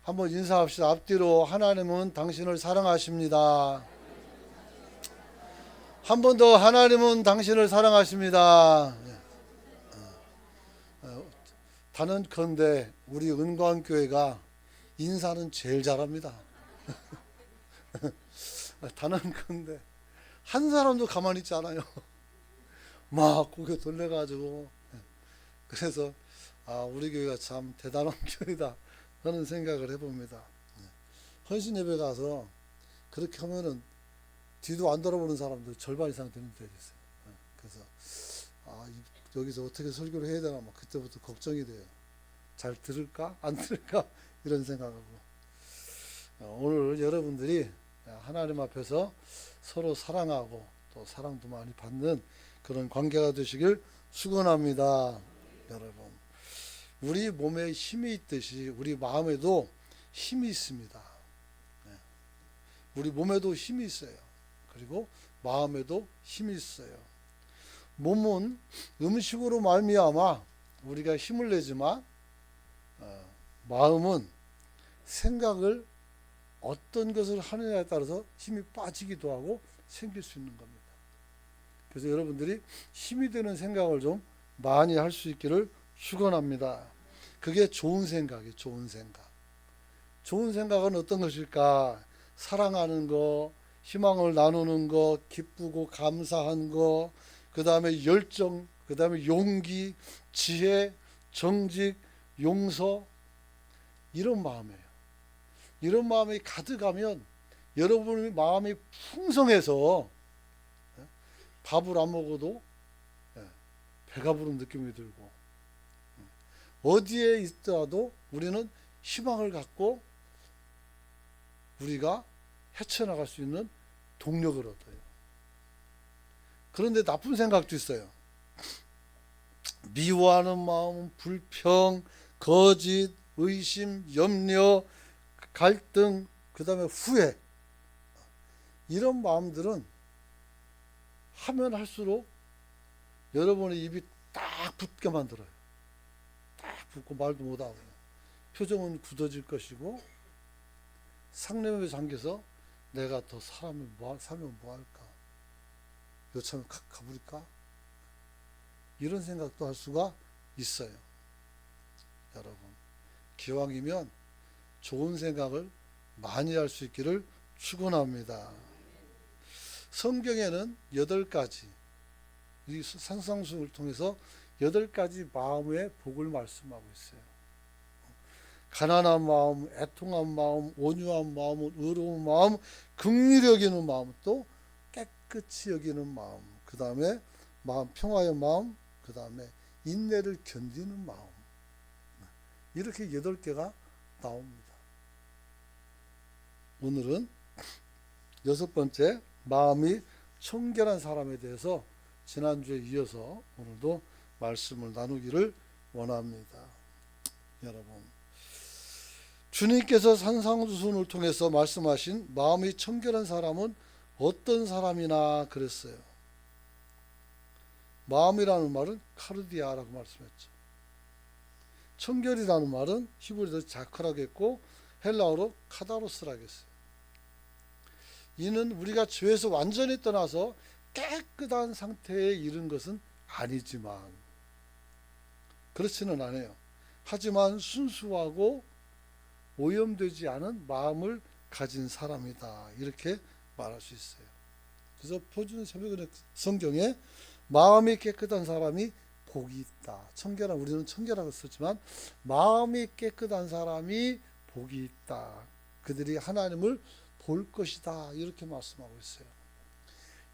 한번 인사합시다. 앞뒤로. 하나님은 당신을 사랑하십니다. 한 번 더. 하나님은 당신을 사랑하십니다. 단언컨대 우리 은광교회가 인사는 제일 잘합니다. 단언컨대 한 사람도 가만히 있지 않아요. 막 고개 돌려가지고. 그래서 우리 교회가 참 대단한 교회다 하는 생각을 해봅니다. 헌신 예배 가서 그렇게 하면은 뒤도 안 돌아보는 사람들 절반 이상 되는 데가 있어요. 그래서 여기서 어떻게 설교를 해야 되나 막 그때부터 걱정이 돼요. 잘 들을까 안 들을까 이런 생각하고. 오늘 여러분들이 하나님 앞에서 서로 사랑하고 또 사랑도 많이 받는 그런 관계가 되시길 축원합니다. 여러분, 우리 몸에 힘이 있듯이 우리 마음에도 힘이 있습니다. 우리 몸에도 힘이 있어요. 그리고 마음에도 힘이 있어요. 몸은 음식으로 말미암아 우리가 힘을 내지만 마음은 생각을 어떤 것을 하느냐에 따라서 힘이 빠지기도 하고 생길 수 있는 겁니다. 그래서 여러분들이 힘이 되는 생각을 좀 많이 할 수 있기를 축원합니다. 그게 좋은 생각이에요. 좋은 생각. 좋은 생각은 어떤 것일까? 사랑하는 거, 희망을 나누는 거, 기쁘고 감사한 거, 그 다음에 열정, 그 다음에 용기, 지혜, 정직, 용서, 이런 마음이에요. 이런 마음이 가득하면 여러분의 마음이 풍성해서 밥을 안 먹어도 배가 부른 느낌이 들고, 어디에 있더라도 우리는 희망을 갖고 우리가 헤쳐나갈 수 있는 동력을 얻어요. 그런데 나쁜 생각도 있어요. 미워하는 마음, 불평, 거짓, 의심, 염려, 갈등, 그 다음에 후회, 이런 마음들은 하면 할수록 여러분의 입이 딱 붙게 만들어요. 딱 붙고 말도 못하고 표정은 굳어질 것이고 상념에 잠겨서 내가 더 살면 뭐할까? 여차하면 가버릴까? 이런 생각도 할 수가 있어요. 여러분, 기왕이면 좋은 생각을 많이 할 수 있기를 축원합니다. 성경에는 8가지, 이 산상수훈을 통해서 8가지 마음의 복을 말씀하고 있어요. 가난한 마음, 애통한 마음, 온유한 마음, 의로운 마음, 긍휼히 여기는 마음, 또 깨끗이 여기는 마음, 그 다음에 마음 평화의 마음, 그 다음에 인내를 견디는 마음, 이렇게 8개가 나옵니다. 오늘은 6번째, 마음이 청결한 사람에 대해서 지난주에 이어서 오늘도 말씀을 나누기를 원합니다. 여러분, 주님께서 산상수훈을 통해서 말씀하신 마음이 청결한 사람은 어떤 사람이나 그랬어요. 마음이라는 말은 카르디아라고 말씀했죠. 청결이라는 말은 히브리어로 자크라고 했고 헬라어로 카다로스라고 했어요. 이는 우리가 죄에서 완전히 떠나서 깨끗한 상태에 이른 것은 아니지만, 그렇지는 않아요. 하지만 순수하고 오염되지 않은 마음을 가진 사람이다, 이렇게 말할 수 있어요. 그래서 표준 세번역 성경에 마음이 깨끗한 사람이 복이 있다. 청결한, 우리는 청결하고 썼지만 마음이 깨끗한 사람이 복이 있다. 그들이 하나님을 볼 것이다, 이렇게 말씀하고 있어요.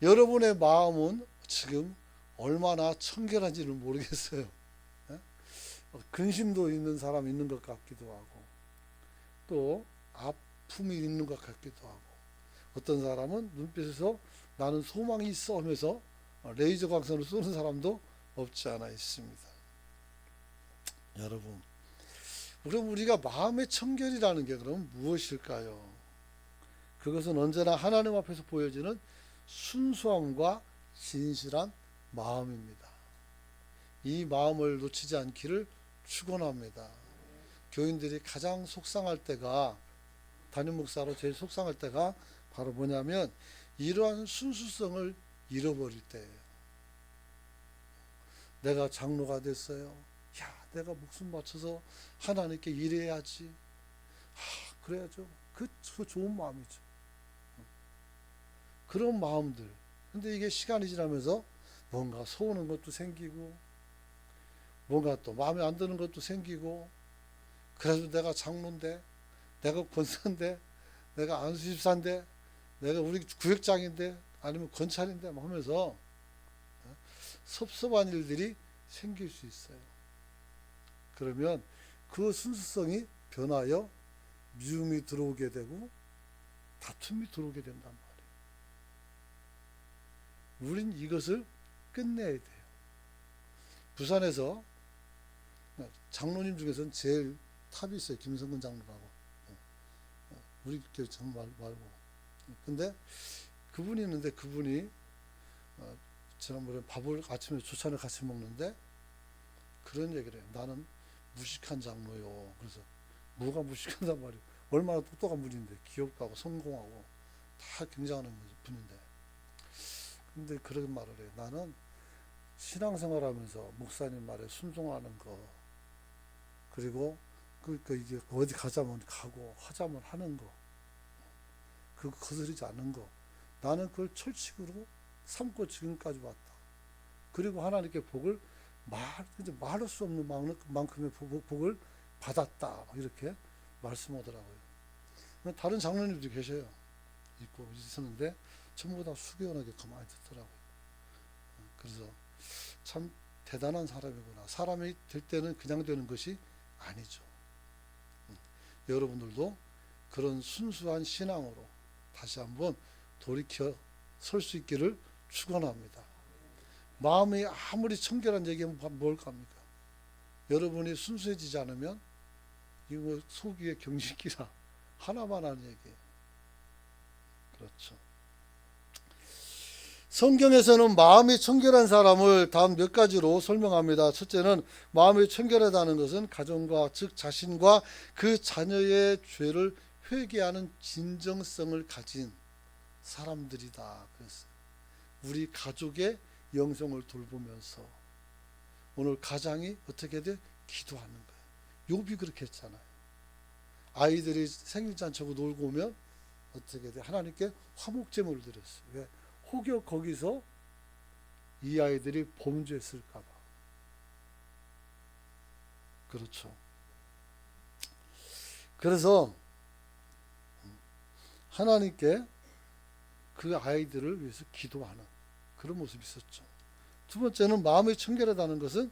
여러분의 마음은 지금 얼마나 청결한지는 모르겠어요. 근심도 있는 사람 있는 것 같기도 하고, 또 아픔이 있는 것 같기도 하고, 어떤 사람은 눈빛에서 나는 소망이 있어 하면서 레이저 광선을 쏘는 사람도 없지 않아 있습니다. 여러분, 그럼 우리가 마음의 청결이라는 게 그럼 무엇일까요? 그것은 언제나 하나님 앞에서 보여지는 순수함과 진실한 마음입니다. 이 마음을 놓치지 않기를 축원합니다. 교인들이 가장 속상할 때가, 담임 목사로 제일 속상할 때가 바로 뭐냐면 이러한 순수성을 잃어버릴 때예요. 내가 장로가 됐어요. 야, 내가 목숨 바쳐서 하나님께 일해야지. 그래야죠. 그 좋은 마음이죠. 그런 마음들. 근데 이게 시간이 지나면서 뭔가 서우는 것도 생기고, 뭔가 또 마음에 안 드는 것도 생기고, 그래도 내가 장로인데, 내가 권사인데, 내가 안수집사인데, 내가 우리 구역장인데, 아니면 권찰인데 하면서 섭섭한 일들이 생길 수 있어요. 그러면 그 순수성이 변하여 미움이 들어오게 되고 다툼이 들어오게 된단 말이에요. 우린 이것을 끝내야 돼요. 부산에서 장로님 중에서는 제일 탑이 있어요. 김성근 장로라고. 우리 교회 장로 말고. 근데 그분이 있는데, 그분이 지난번에 밥을 아침에 조찬을 같이 먹는데 그런 얘기를 해요. 나는 무식한 장로요. 그래서 뭐가 무식하단 말이에요. 얼마나 똑똑한 분인데, 기업도 하고 성공하고 다 굉장한 분인데. 근데 그런 말을 해요. 나는 신앙생활하면서 목사님 말에 순종하는 거, 그리고 이게 어디 가자면 가고 하자면 하는 거, 그 거스르지 않는 거, 나는 그걸 철칙으로 삼고 지금까지 왔다. 그리고 하나님께 복을 말할 수 없는 만큼의 복을 받았다. 이렇게 말씀하더라고요. 다른 장로님도 계셔요. 있고 있었는데 전부 다 수교원하게 가만히 듣더라고요. 그래서 참 대단한 사람이구나. 사람이 될 때는 그냥 되는 것이 아니죠. 여러분들도 그런 순수한 신앙으로 다시 한번 돌이켜 설 수 있기를 축원합니다. 마음이 아무리 청결한 얘기하면 뭘 갑니까? 여러분이 순수해지지 않으면 이거 속 위에 경식기라 하나만 하는 얘기예요. 그렇죠. 성경에서는 마음이 청결한 사람을 다음 몇 가지로 설명합니다. 첫째는 마음이 청결하다는 것은 가정과, 즉 자신과 그 자녀의 죄를 회개하는 진정성을 가진 사람들이다. 그랬어요. 우리 가족의 영성을 돌보면서 오늘 가장이 어떻게 돼? 기도하는 거예요. 욥이 그렇게 했잖아요. 아이들이 생일잔치하고 놀고 오면 어떻게 돼? 하나님께 화목제물을 드렸어요. 왜? 혹여 거기서 이 아이들이 범죄했을까 봐. 그렇죠. 그래서 하나님께 그 아이들을 위해서 기도하는 그런 모습이 있었죠. 두 번째는 마음이 청결하다는 것은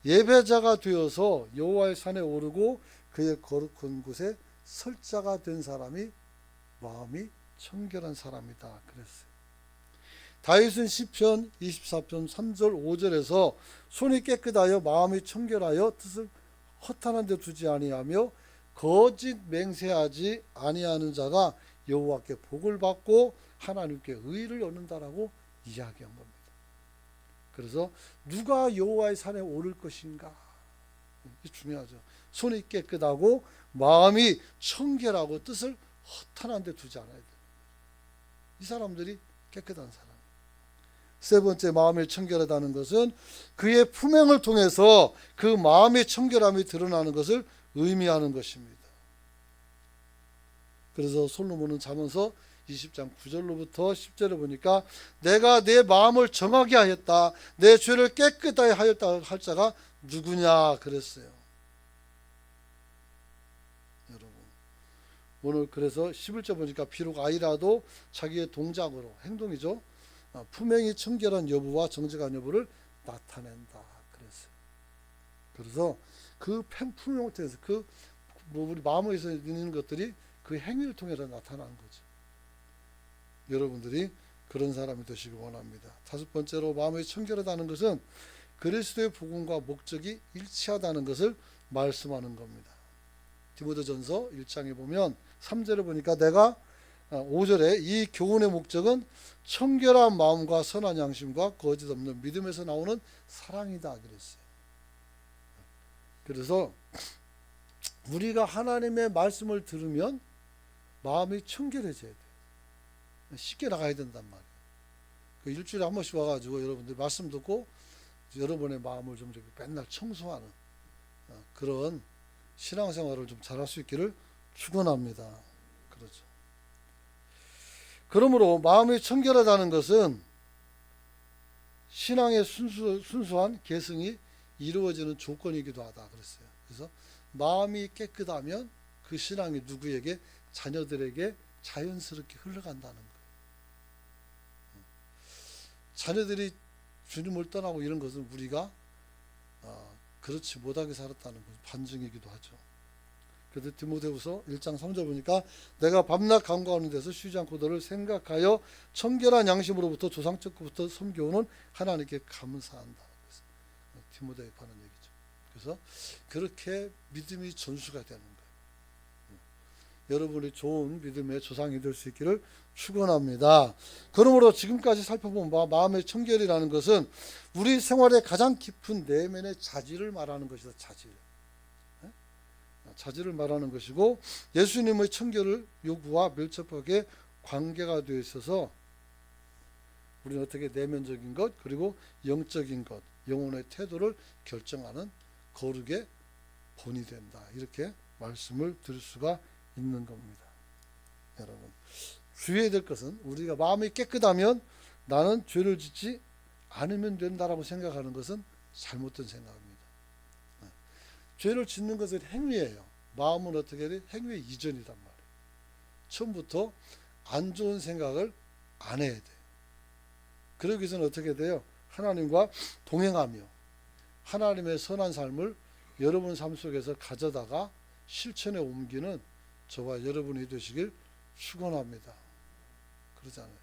예배자가 되어서 여호와의 산에 오르고 그의 거룩한 곳에 설 자가 된 사람이 마음이 청결한 사람이다. 그랬어요. 다윗은 시편 24편 3절 5절에서 손이 깨끗하여 마음이 청결하여 뜻을 허탄한 데 두지 아니하며 거짓 맹세하지 아니하는 자가 여호와께 복을 받고 하나님께 의를 얻는다라고 이야기한 겁니다. 그래서 누가 여호와의 산에 오를 것인가? 이게 중요하죠. 손이 깨끗하고 마음이 청결하고 뜻을 허탄한 데 두지 않아야 돼요. 이 사람들이 깨끗한 사람. 세 번째, 마음이 청결하다는 것은 그의 품행을 통해서 그 마음의 청결함이 드러나는 것을 의미하는 것입니다. 그래서 솔로몬은 잠언서 20장 9절로부터 10절에 보니까 내가 내 마음을 정하게 하였다. 내 죄를 깨끗하게 하였다 할 자가 누구냐 그랬어요. 여러분, 오늘 그래서 11절 보니까 비록 아이라도 자기의 동작으로, 행동이죠, 품행이 청결한 여부와 정직한 여부를 나타낸다 그랬어요. 그래서 그 품행을 통해서 우리 마음에서 있는 것들이 그 행위를 통해서 나타나는 거죠. 여러분들이 그런 사람이 되시기 원합니다. 다섯 번째로, 마음이 청결하다는 것은 그리스도의 복음과 목적이 일치하다는 것을 말씀하는 겁니다. 디모데전서 1장에 보면 3절에 보니까 내가 5절에 이 교훈의 목적은 청결한 마음과 선한 양심과 거짓 없는 믿음에서 나오는 사랑이다 그랬어요. 그래서 우리가 하나님의 말씀을 들으면 마음이 청결해져야 돼. 쉽게 나가야 된단 말이에요. 그 일주일에 한 번씩 와가지고 여러분들 말씀 듣고 여러분의 마음을 좀 이렇게 맨날 청소하는 그런 신앙생활을 좀 잘할 수 있기를 축원합니다. 그렇죠. 그러므로 마음이 청결하다는 것은 신앙의 순수한 계승이 이루어지는 조건이기도 하다 그랬어요. 그래서 마음이 깨끗하면 그 신앙이 누구에게? 자녀들에게 자연스럽게 흘러간다는 거예요. 자녀들이 주님을 떠나고 이런 것은 우리가 그렇지 못하게 살았다는 반증이기도 하죠. 그래서 디모데후서 1장 3절 보니까 내가 밤낮 간구하는 데서 쉬지 않고 너를 생각하여 청결한 양심으로부터 조상적 것부터 섬겨오는 하나님께 감사한다. 디모데에 관한 얘기죠. 그래서 그렇게 믿음이 전수가 되는 거예요. 여러분이 좋은 믿음의 조상이 될 수 있기를 축원합니다. 그러므로 지금까지 살펴본 마음의 청결이라는 것은 우리 생활의 가장 깊은 내면의 자질을 말하는 것이다. 자질을 말하는 것이고 예수님의 청결을 요구와 밀접하게 관계가 되어 있어서 우리는 어떻게 내면적인 것 그리고 영적인 것 영혼의 태도를 결정하는 거룩의 본이 된다. 이렇게 말씀을 드릴 수가 있는 겁니다. 여러분 주의해야 될 것은 우리가 마음이 깨끗하면 나는 죄를 짓지 않으면 된다라고 생각하는 것은 잘못된 생각입니다. 죄를 짓는 것은 행위예요. 마음은 어떻게 돼? 행위 이전이란 말이에요. 처음부터 안 좋은 생각을 안 해야 돼요. 그러기 위해서는 어떻게 돼요? 하나님과 동행하며 하나님의 선한 삶을 여러분 삶 속에서 가져다가 실천에 옮기는 저와 여러분이 되시길 축원합니다. 그러잖아요.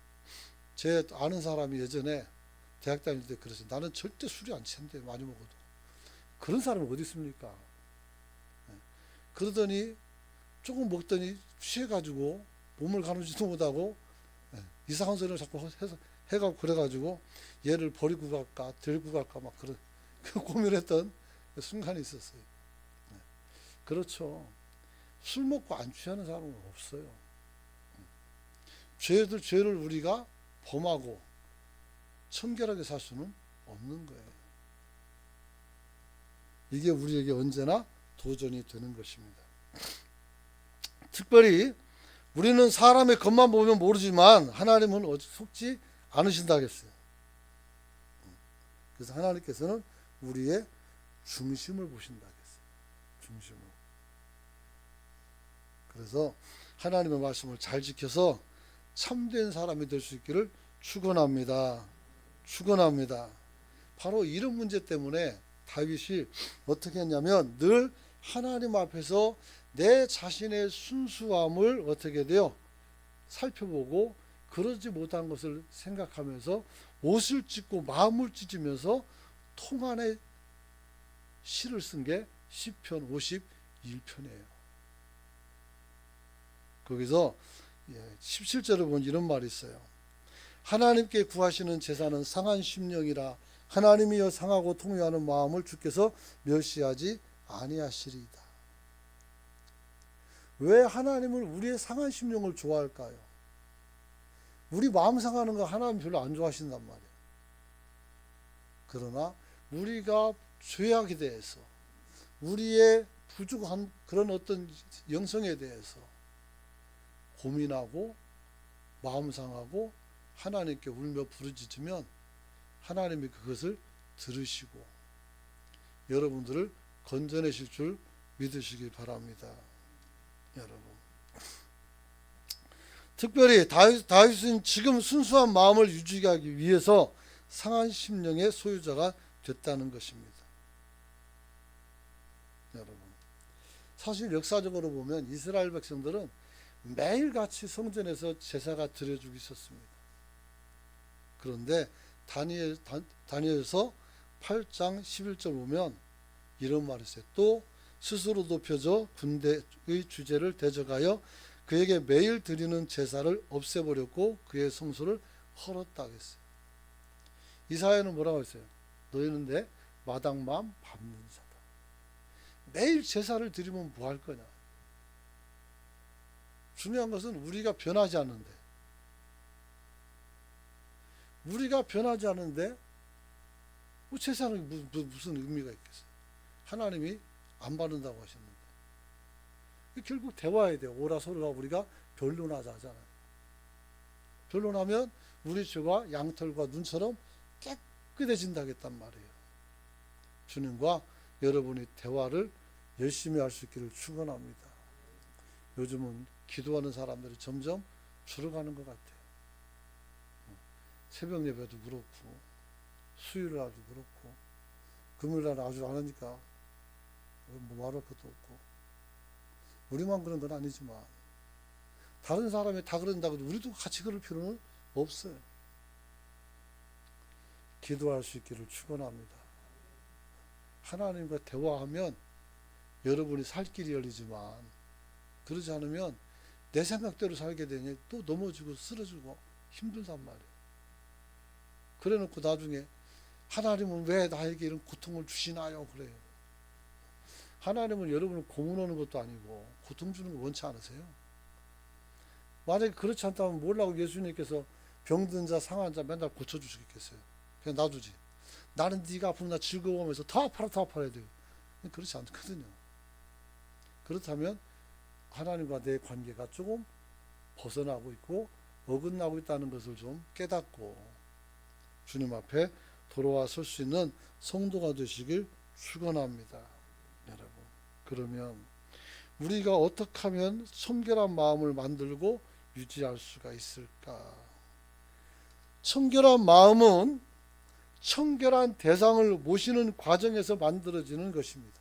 제 아는 사람이 예전에 대학 다닐 때 그랬어요. 나는 절대 술이 안 취한대 많이 먹어도. 그런 사람이 어디 있습니까? 그러더니 조금 먹더니 취해가지고 몸을 가누지도 못하고 이상한 소리를 자꾸 해가고 그래가지고 얘를 버리고 갈까 들고 갈까 막 그런 고민했던 순간이 있었어요. 그렇죠. 술 먹고 안 취하는 사람은 없어요. 죄를 우리가 범하고 청결하게 살 수는 없는 거예요. 이게 우리에게 언제나 도전이 되는 것입니다. 특별히 우리는 사람의 겉만 보면 모르지만 하나님은 속지 않으신다 했어요. 그래서 하나님께서는 우리의 중심을 보신다 했어요. 중심을. 그래서 하나님의 말씀을 잘 지켜서 참된 사람이 될 수 있기를 축원합니다. 축원합니다. 바로 이런 문제 때문에 다윗이 어떻게 했냐면 늘 하나님 앞에서 내 자신의 순수함을 어떻게 돼요? 살펴보고 그러지 못한 것을 생각하면서 옷을 찢고 마음을 찢으면서 통 안에 시를 쓴 게 시편 51편이에요. 거기서 17절에 보면 이런 말이 있어요. 하나님께 구하시는 제사는 상한 심령이라 하나님이여 상하고 통회하는 마음을 주께서 멸시하지 아니하시리이다. 왜 하나님을 우리의 상한 심령을 좋아할까요? 우리 마음 상하는 거 하나님 별로 안 좋아하신단 말이에요. 그러나 우리가 죄악에 대해서 우리의 부족한 그런 어떤 영성에 대해서 고민하고 마음 상하고 하나님께 울며 부르짖으면 하나님이 그것을 들으시고 여러분들을 건져내실 줄 믿으시기 바랍니다. 여러분 특별히 다윗은 지금 순수한 마음을 유지하기 위해서 상한 심령의 소유자가 됐다는 것입니다. 여러분 사실 역사적으로 보면 이스라엘 백성들은 매일같이 성전에서 제사가 드려지고 있었습니다. 그런데 다니엘서 8장 11절 보면 이런 말이 있어요. 또 스스로 높여져 군대의 주제를 대적하여 그에게 매일 드리는 제사를 없애버렸고 그의 성소를 헐었다 했어요. 이사야는 뭐라고 했어요? 너희는 내 마당만 밟는 자다. 매일 제사를 드리면 뭐 할 거냐? 중요한 것은 우리가 변하지 않는데, 뭐 제사는 무슨 의미가 있겠어요? 하나님이 안 받는다고 하셨는데. 결국 대화해야 돼요. 오라소리가 우리가 변론하자 하잖아요. 변론하면 우리 죄가 양털과 눈처럼 깨끗해진다겠단 말이에요. 주님과 여러분이 대화를 열심히 할 수 있기를 축원합니다. 요즘은 기도하는 사람들이 점점 줄어가는 것 같아요. 새벽 예배도 그렇고 수요일 날도 그렇고 금요일 날 아주 안 하니까 뭐 말할 것도 없고, 우리만 그런 건 아니지만 다른 사람이 다 그런다고 해도 우리도 같이 그럴 필요는 없어요. 기도할 수 있기를 축원합니다. 하나님과 대화하면 여러분이 살 길이 열리지만, 그러지 않으면 내 생각대로 살게 되니 또 넘어지고 쓰러지고 힘들단 말이에요. 그래 놓고 나중에 하나님은 왜 나에게 이런 고통을 주시나요? 그래요. 하나님은 여러분을 고문하는 것도 아니고 고통 주는 거 원치 않으세요? 만약에 그렇지 않다면 뭐라고 예수님께서 병든 자 상한 자 맨날 고쳐주시겠어요? 그냥 놔두지. 나는 네가 아프면 나 즐거워하면서 더 아파라 해야 돼요. 그렇지 않거든요. 그렇다면 하나님과 내 관계가 조금 벗어나고 있고 어긋나고 있다는 것을 좀 깨닫고 주님 앞에 돌아와 설 수 있는 성도가 되시길 축원합니다. 여러분, 그러면 우리가 어떻게 하면 청결한 마음을 만들고 유지할 수가 있을까? 청결한 마음은 청결한 대상을 모시는 과정에서 만들어지는 것입니다.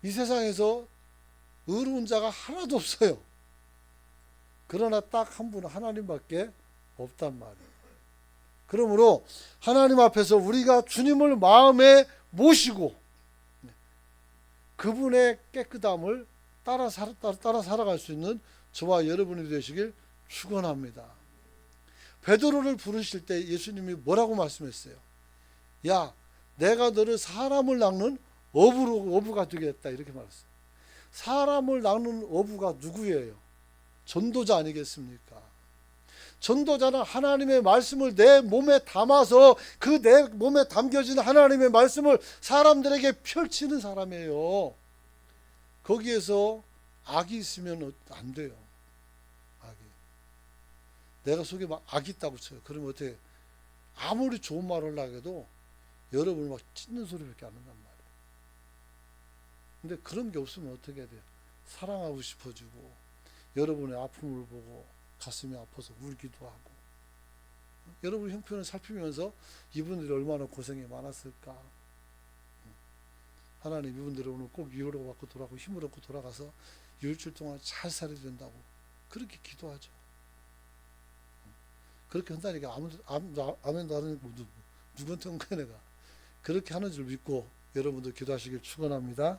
이 세상에서 의로운 자가 하나도 없어요. 그러나 딱 한 분은 하나님밖에 없단 말이에요. 그러므로 하나님 앞에서 우리가 주님을 마음에 모시고 그분의 깨끗함을 따라 살아갈 수 있는 저와 여러분이 되시길 축원합니다. 베드로를 부르실 때 예수님이 뭐라고 말씀했어요? 야, 내가 너를 사람을 낚는 어부가 되겠다, 이렇게 말했어요. 사람을 낚는 어부가 누구예요? 전도자 아니겠습니까? 전도자는 하나님의 말씀을 내 몸에 담아서 그 내 몸에 담겨진 하나님의 말씀을 사람들에게 펼치는 사람이에요. 거기에서 악이 있으면 안 돼요. 악이. 내가 속에 막 악이 있다고 쳐요. 그러면 어떻게, 아무리 좋은 말을 하려고 해도 여러분을 막 찢는 소리밖에 안 한단 말이에요. 근데 그런 게 없으면 어떻게 해야 돼요? 사랑하고 싶어지고 여러분의 아픔을 보고 가슴이 아파서 울기도 하고, 여러분 형편을 살피면서 이분들이 얼마나 고생이 많았을까. 하나님 이분들을 오늘 꼭 위로를 받고 돌아가고 힘을 얻고 돌아가서 일주일 동안 잘 살아야 된다고 그렇게 기도하죠. 그렇게 한다니까 아멘도 하는 누구한테 온 거야 내가. 그렇게 하는 줄 믿고 여러분들 기도하시길 축원합니다.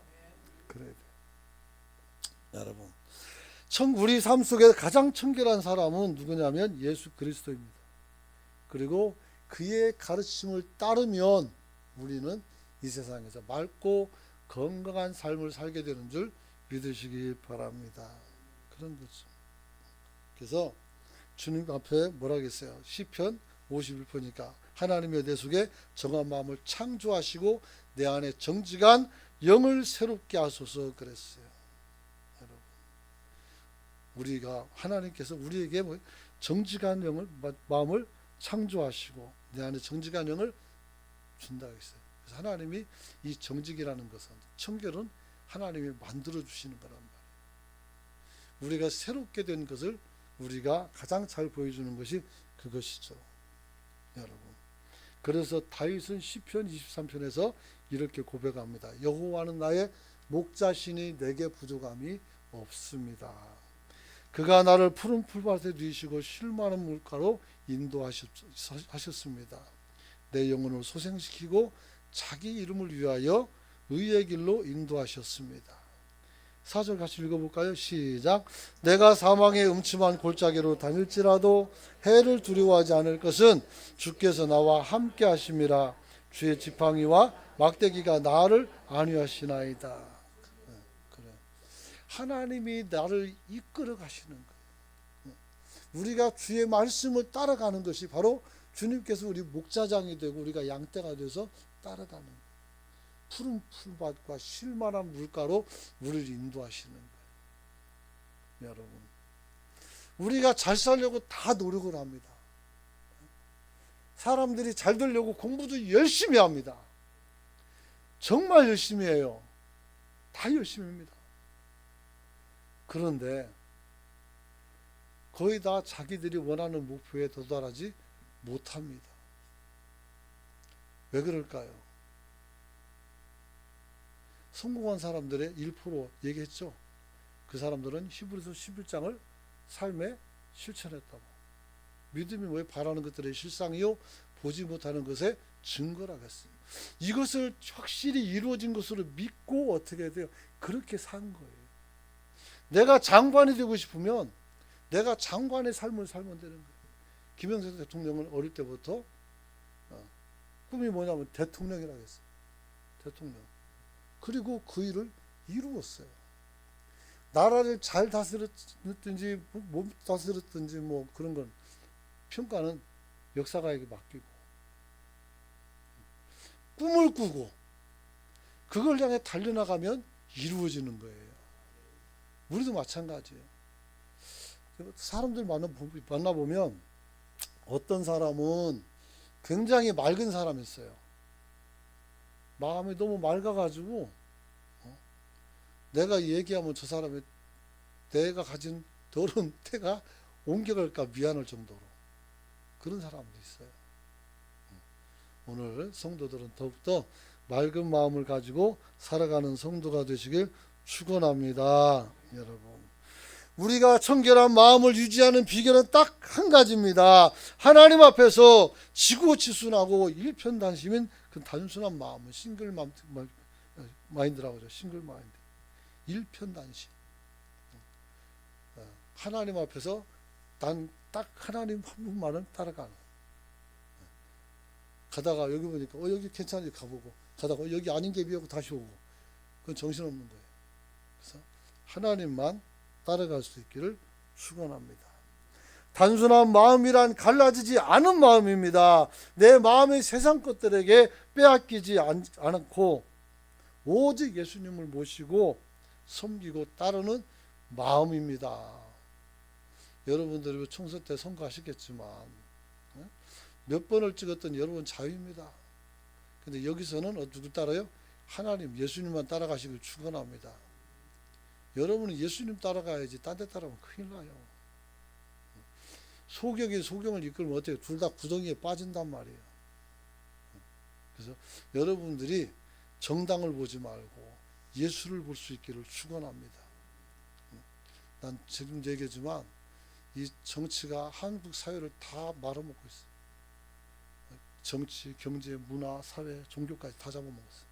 그래야 돼. 여러분, 우리 삶 속에 가장 청결한 사람은 누구냐면 예수 그리스도입니다. 그리고 그의 가르침을 따르면 우리는 이 세상에서 맑고 건강한 삶을 살게 되는 줄 믿으시기 바랍니다. 그런 거죠. 그래서 주님 앞에 뭐라 했어요? 시편 51편이니까 하나님의 내 속에 정한 마음을 창조하시고 내 안에 정직한 영을 새롭게 하소서 그랬어요. 여러분, 우리가 하나님께서 우리에게 정직한 영을 마음을 창조하시고 내 안에 정직한 영을 준다고 했어요. 그래서 하나님이 이 정직이라는 것은, 청결은 하나님이 만들어 주시는 거란 말이에요. 우리가 새롭게 된 것을 우리가 가장 잘 보여주는 것이 그것이죠. 여러분, 그래서 다윗은 시편 23편에서 이렇게 고백합니다. 여호와는 나의 목자시니 내게 부족함이 없습니다. 그가 나를 푸른 풀밭에 누이시고 쉴 만한 물가로 인도하셨습니다. 내 영혼을 소생시키고 자기 이름을 위하여 의의 길로 인도하셨습니다. 4절 같이 읽어볼까요? 시작. 내가 사망의 음침한 골짜기로 다닐지라도 해를 두려워하지 않을 것은 주께서 나와 함께 하심이라. 주의 지팡이와 막대기가 나를 안위하시나이다. 그래. 하나님이 나를 이끌어 가시는 거예요. 우리가 주의 말씀을 따라가는 것이 바로 주님께서 우리 목자장이 되고 우리가 양떼가 돼서 따라가는 거예요. 푸른 풀밭과 쉴만한 물가로 우리를 인도하시는 거예요. 여러분, 우리가 잘 살려고 다 노력을 합니다. 사람들이 잘 되려고 공부도 열심히 합니다. 정말 열심히 해요. 다 열심히 합니다. 그런데 거의 다 자기들이 원하는 목표에 도달하지 못합니다. 왜 그럴까요? 성공한 사람들의 1% 얘기했죠. 그 사람들은 히브리서 11장을 삶에 실천했다고. 믿음이 왜 바라는 것들의 실상이요 보지 못하는 것의 증거라겠어요. 이것을 확실히 이루어진 것으로 믿고 어떻게 해야 돼요? 그렇게 산 거예요. 내가 장관이 되고 싶으면 내가 장관의 삶을 살면 되는 거예요. 김영삼 대통령은 어릴 때부터 꿈이 뭐냐면 대통령이라고 했어요. 대통령. 그리고 그 일을 이루었어요. 나라를 잘 다스렸든지 못 다스렸든지 뭐 그런 건 평가는 역사가에게 맡기고, 꿈을 꾸고 그걸 향해 달려나가면 이루어지는 거예요. 우리도 마찬가지예요. 사람들 만나보면 어떤 사람은 굉장히 맑은 사람이 있어요. 마음이 너무 맑아가지고 내가 얘기하면 저 사람이 내가 가진 더러운 태가 옮겨갈까 미안할 정도로 그런 사람도 있어요. 오늘 성도들은 더욱더 맑은 마음을 가지고 살아가는 성도가 되시길 축원합니다. 여러분, 우리가 청결한 마음을 유지하는 비결은 딱 한 가지입니다. 하나님 앞에서 지고지순하고 일편단심인 그 단순한 마음은 싱글 마인드라고 하죠. 싱글 마인드. 일편단심. 하나님 앞에서 난 딱 하나님 한 분만은 따라가는. 가다가 여기 보니까 여기 괜찮은지 가보고, 가다가 여기 아닌 게 비하고 다시 오고. 그건 정신없는 거예요. 그래서 하나님만 따라갈 수 있기를 축원합니다. 단순한 마음이란 갈라지지 않은 마음입니다. 내 마음의 세상 것들에게 빼앗기지 않고 오직 예수님을 모시고 섬기고 따르는 마음입니다. 여러분들이 총선 때 선거하시겠지만 몇 번을 찍었던 여러분 자유입니다. 근데 여기서는 누구 따라요? 하나님, 예수님만 따라가시길 축원합니다. 여러분은 예수님 따라가야지 딴 데 따라가면 큰일 나요. 소경이 소경을 이끌면 어때요? 둘 다 구덩이에 빠진단 말이에요. 그래서 여러분들이 정당을 보지 말고 예수를 볼 수 있기를 축원합니다. 난 지금 얘기하지만 이 정치가 한국 사회를 다 말아먹고 있어요. 정치, 경제, 문화, 사회, 종교까지 다 잡아먹었어요.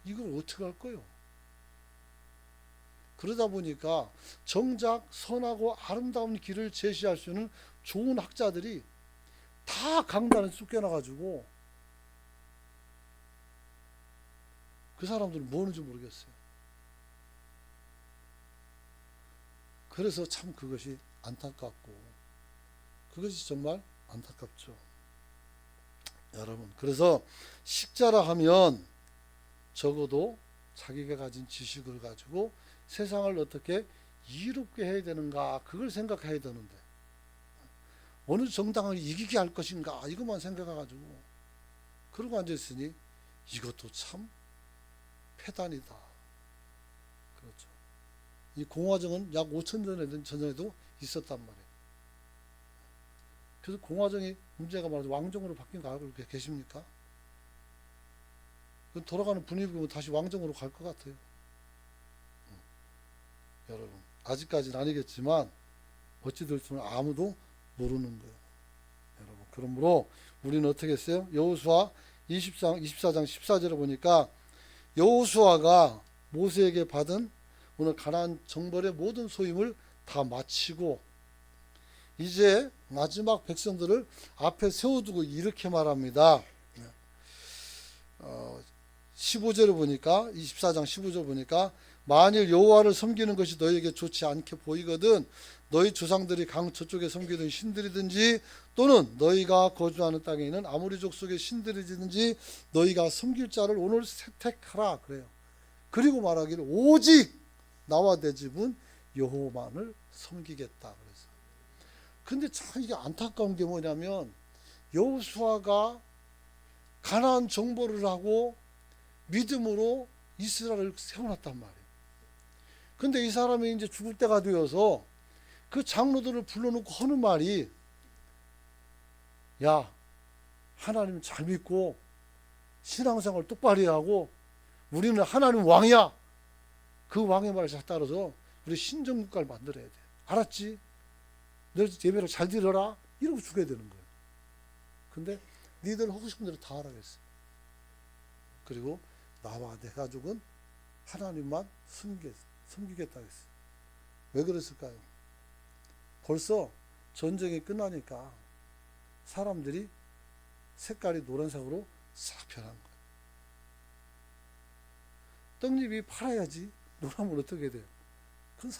이걸 어떻게 할 거예요? 그러다 보니까 정작 선하고 아름다운 길을 제시할 수 있는 좋은 학자들이 다 강단에 쫓겨나가지고 그 사람들은 뭐 하는지 모르겠어요. 그래서 참 그것이 안타깝고 그것이 정말 안타깝죠. 여러분, 그래서 식자라 하면 적어도 자기가 가진 지식을 가지고 세상을 어떻게 이롭게 해야 되는가, 그걸 생각해야 되는데 어느 정당을 이기게 할 것인가 이것만 생각해가지고 그러고 앉아있으니 이것도 참 패단이다. 그렇죠. 이 공화정은 약 5천 전에도 있었단 말이에요. 그래서 공화정이 문제가 말하자 왕정으로 바뀐 거 알고 계십니까? 돌아가는 분위기 보면 다시 왕정으로 갈 것 같아요. 여러분, 아직까지는 아니겠지만 어찌 될지는 아무도 모르는 거예요. 여러분, 그러므로 우리는 어떻게 했어요? 여호수아 24장 14절에 보니까 여호수아가 모세에게 받은 오늘 가나안 정벌의 모든 소임을 다 마치고 이제 마지막 백성들을 앞에 세워두고 이렇게 말합니다. 15절을 보니까 24장 15절 보니까 만일 여호와를 섬기는 것이 너희에게 좋지 않게 보이거든 너희 조상들이 강 저쪽에 섬기던 신들이든지 또는 너희가 거주하는 땅에 있는 아모리 족속의 신들이든지 너희가 섬길 자를 오늘 택하라 그래요. 그리고 말하기를 오직 나와 내 집은 여호와만을 섬기겠다 그래서. 근데 참 이게 안타까운 게 뭐냐면 여호수아가 가나안 정벌을 하고 믿음으로 이스라엘을 세워놨단 말이에요. 근데 이 사람이 이제 죽을 때가 되어서 그 장로들을 불러놓고 하는 말이 야 하나님 잘 믿고 신앙생활 똑바로 하고 우리는 하나님 왕이야. 그 왕의 말을 잘 따라서 우리 신정국가를 만들어야 돼. 알았지? 너 예배를 잘 드려라. 이러고 죽여야 되는 거예요. 근데 니들 하고 싶은 대로 다 하라고 했어요. 그리고 나와 내 가족은 하나님만 섬기겠다 했어요. 왜 그랬을까요? 벌써 전쟁이 끝나니까 사람들이 색깔이 노란색으로 싹 변한 거예요. 떡잎이 팔아야지 노라면 어떻게 돼요? 큰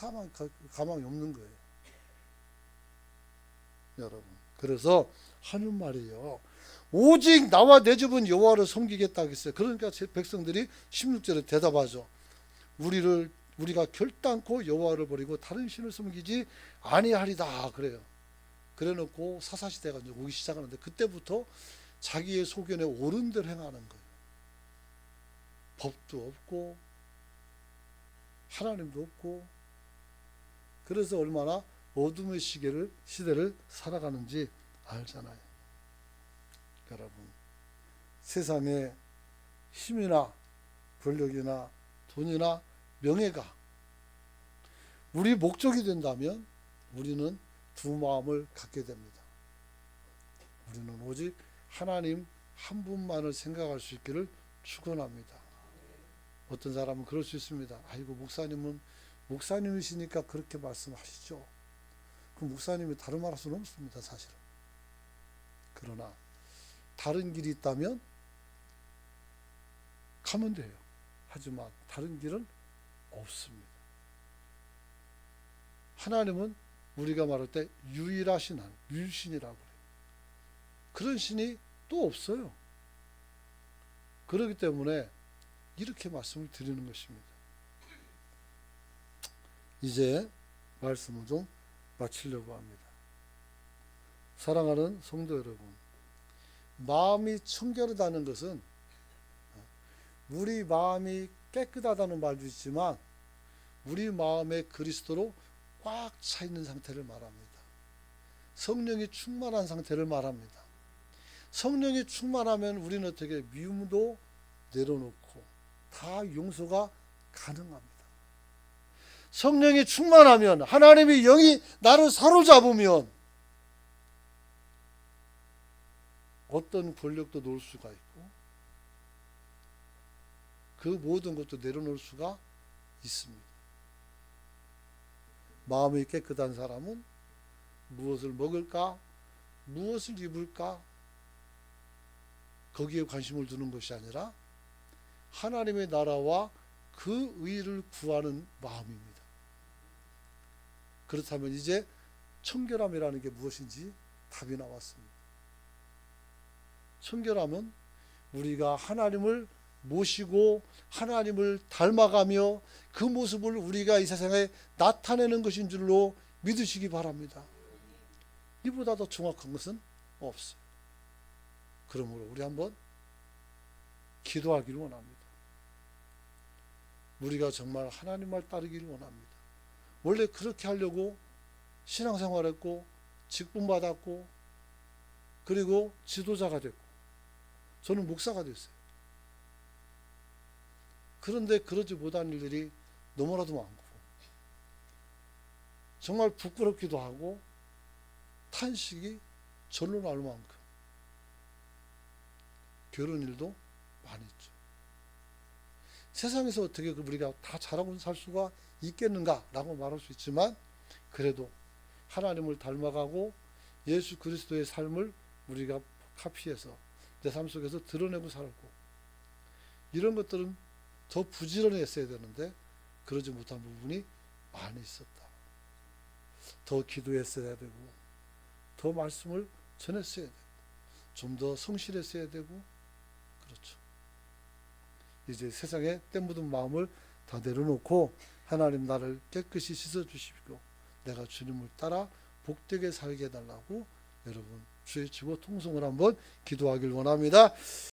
가망이 없는 거예요. 여러분. 그래서 하는 말이에요. 오직 나와 내 집은 여호와를 섬기겠다 했어요. 그러니까 제 백성들이 16절에 대답하죠. 우리가 결단코 여호와를 버리고 다른 신을 섬기지 아니하리다 그래요. 그래놓고 사사시대가 이제 오기 시작하는데 그때부터 자기의 소견에 옳은 대로 행하는 거예요. 법도 없고 하나님도 없고. 그래서 얼마나 어둠의 시대를 살아가는지 알잖아요. 여러분, 세상에 힘이나 권력이나 돈이나 명예가 우리 목적이 된다면 우리는 두 마음을 갖게 됩니다. 우리는 오직 하나님 한 분만을 생각할 수 있기를 축원합니다. 어떤 사람은 그럴 수 있습니다. 아이고 목사님은 목사님이시니까 그렇게 말씀하시죠. 그 목사님이 다른 말 할 수는 없습니다. 사실은. 그러나 다른 길이 있다면 가면 돼요. 하지만 다른 길은 없습니다. 하나님은 우리가 말할 때 유일하신 하나님, 유일신이라고 그래요. 그런 신이 또 없어요. 그렇기 때문에 이렇게 말씀을 드리는 것입니다. 이제 말씀을 좀 마치려고 합니다. 사랑하는 성도 여러분, 마음이 청결하다는 것은 우리 마음이 깨끗하다는 말도 있지만 우리 마음에 그리스도로 꽉 차 있는 상태를 말합니다. 성령이 충만한 상태를 말합니다. 성령이 충만하면 우리는 어떻게 미움도 내려놓고 다 용서가 가능합니다. 성령이 충만하면 하나님의 영이 나를 사로잡으면 어떤 권력도 놓을 수가 있고 그 모든 것도 내려놓을 수가 있습니다. 마음이 깨끗한 사람은 무엇을 먹을까? 무엇을 입을까? 거기에 관심을 두는 것이 아니라 하나님의 나라와 그 의를 구하는 마음입니다. 그렇다면 이제 청결함이라는 게 무엇인지 답이 나왔습니다. 청결함은 우리가 하나님을 모시고 하나님을 닮아가며 그 모습을 우리가 이 세상에 나타내는 것인 줄로 믿으시기 바랍니다. 이보다 더 정확한 것은 없어요. 그러므로 우리 한번 기도하기를 원합니다. 우리가 정말 하나님 말 따르기를 원합니다. 원래 그렇게 하려고 신앙생활했고 직분받았고 그리고 지도자가 됐고 저는 목사가 됐어요. 그런데 그러지 못한 일들이 너무나도 많고 정말 부끄럽기도 하고 탄식이 절로 나올 만큼 그런 일도 많이 있죠. 세상에서 어떻게 우리가 다 잘하고 살 수가 있겠는가 라고 말할 수 있지만 그래도 하나님을 닮아가고 예수 그리스도의 삶을 우리가 카피해서 내 삶 속에서 드러내고 살고, 이런 것들은 더 부지런히 했어야 되는데 그러지 못한 부분이 많이 있었다. 더 기도했어야 되고, 더 말씀을 전했어야 되고, 좀 더 성실했어야 되고. 그렇죠. 이제 세상에 때 묻은 마음을 다 내려놓고 하나님 나를 깨끗이 씻어주시고 내가 주님을 따라 복되게 살게 해달라고 여러분 주의 주보 통성을 한번 기도하길 원합니다.